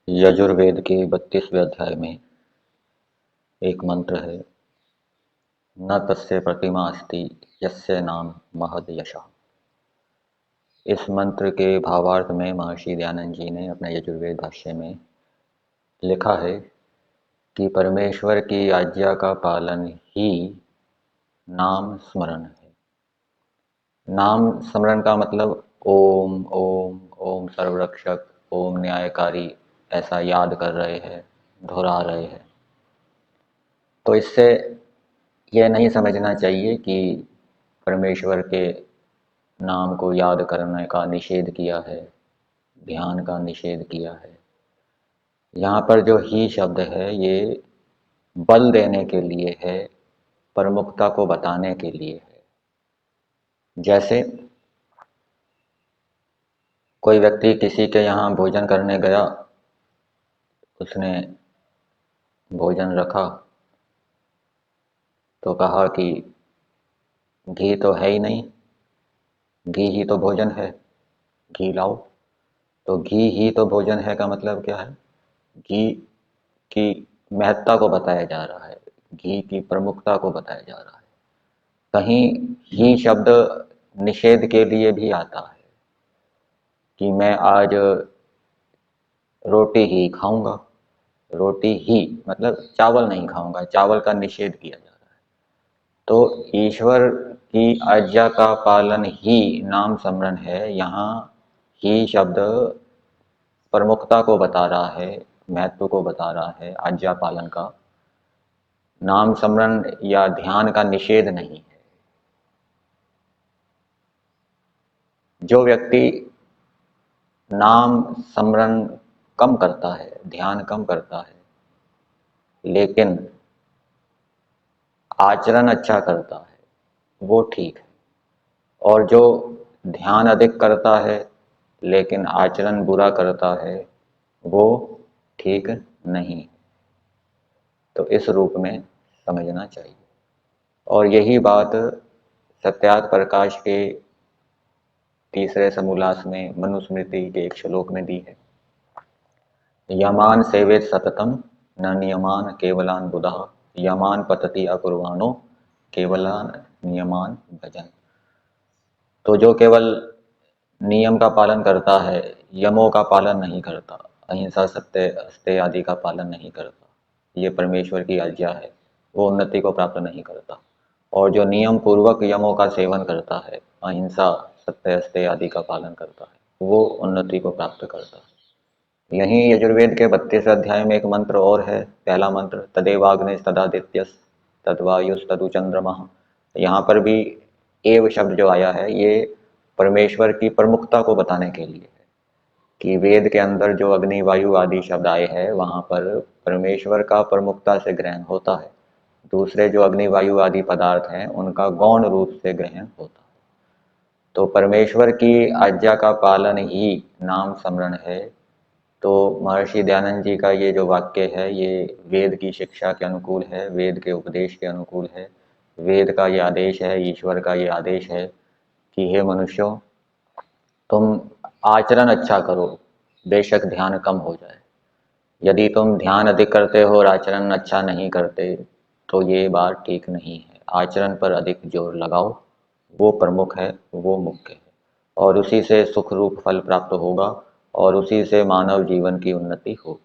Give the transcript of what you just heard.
यजुर्वेद के 32वें अध्याय में एक मंत्र है, न तस्य प्रतिमा अस्ति यस्य नाम महद यशः। इस मंत्र के भावार्थ में महर्षि दयानंद जी ने अपने यजुर्वेद भाष्य में लिखा है कि परमेश्वर की आज्ञा का पालन ही नाम स्मरण है। नाम स्मरण का मतलब ओम ओम ओम सर्वरक्षक, ओम न्यायकारी, ऐसा याद कर रहे हैं, दोहरा रहे हैं। तो इससे यह नहीं समझना चाहिए कि परमेश्वर के नाम को याद करने का निषेध किया है, ध्यान का निषेध किया है। यहाँ पर जो ही शब्द है ये बल देने के लिए है, प्रमुखता को बताने के लिए है। जैसे कोई व्यक्ति किसी के यहाँ भोजन करने गया, उसने भोजन रखा तो कहा कि घी तो है ही नहीं, घी ही तो भोजन है, घी लाओ। तो घी ही तो भोजन है का मतलब क्या है? घी की महत्ता को बताया जा रहा है, घी की प्रमुखता को बताया जा रहा है। कहीं ही शब्द निषेध के लिए भी आता है कि मैं आज रोटी ही खाऊंगा, रोटी ही मतलब चावल नहीं खाऊंगा, चावल का निषेध किया जा रहा है। तो ईश्वर की आज्ञा का पालन ही नाम स्मरण है। यहाँ ही शब्द प्रमुखता को बता रहा है, महत्व को बता रहा है, आज्ञा पालन का। नाम स्मरण या ध्यान का निषेध नहीं है। जो व्यक्ति नाम स्मरण कम करता है, ध्यान कम करता है, लेकिन आचरण अच्छा करता है, वो ठीक है। और जो ध्यान अधिक करता है लेकिन आचरण बुरा करता है, वो ठीक नहीं। तो इस रूप में समझना चाहिए। और यही बात सत्यार्थ प्रकाश के तीसरे समोल्लास में मनुस्मृति के एक श्लोक में दी है। यमान सेवेत सततम न नियमान केवलान बुधः, यमान पतति अकुर्वाणो केवलान नियमान भजन। तो जो केवल नियम का पालन करता है, यमों का पालन नहीं करता, अहिंसा सत्य अस्तेय आदि का पालन नहीं करता, ये परमेश्वर की आज्ञा है, वो उन्नति को प्राप्त नहीं करता। और जो नियम पूर्वक यमों का सेवन करता है, अहिंसा सत्य अस्तेय आदि का पालन करता है, वो उन्नति को प्राप्त करता है। यहीं यजुर्वेद के 32 अध्याय में एक मंत्र और है। पहला मंत्र तदेवाग्निस् तदादित्यस् तद्वायुस् तदु चंद्रमः। यहाँ पर भी एव शब्द जो आया है ये परमेश्वर की प्रमुखता को बताने के लिए है कि वेद के अंदर जो अग्नि वायु आदि शब्द आए हैं वहाँ पर परमेश्वर का प्रमुखता से ग्रहण होता है। दूसरे जो अग्नि वायु आदि पदार्थ हैं उनका गौण रूप से ग्रहण होता है। तो परमेश्वर की आज्ञा का पालन ही नाम स्मरण है। तो महर्षि दयानंद जी का ये जो वाक्य है ये वेद की शिक्षा के अनुकूल है, वेद के उपदेश के अनुकूल है। वेद का ये आदेश है, ईश्वर का ये आदेश है कि हे मनुष्यों, तुम आचरण अच्छा करो, बेशक ध्यान कम हो जाए। यदि तुम ध्यान अधिक करते हो और आचरण अच्छा नहीं करते तो ये बात ठीक नहीं है। आचरण पर अधिक जोर लगाओ, वो प्रमुख है, वो मुख्य है, और उसी से सुख रूप फल प्राप्त होगा और उसी से मानव जीवन की उन्नति होगी।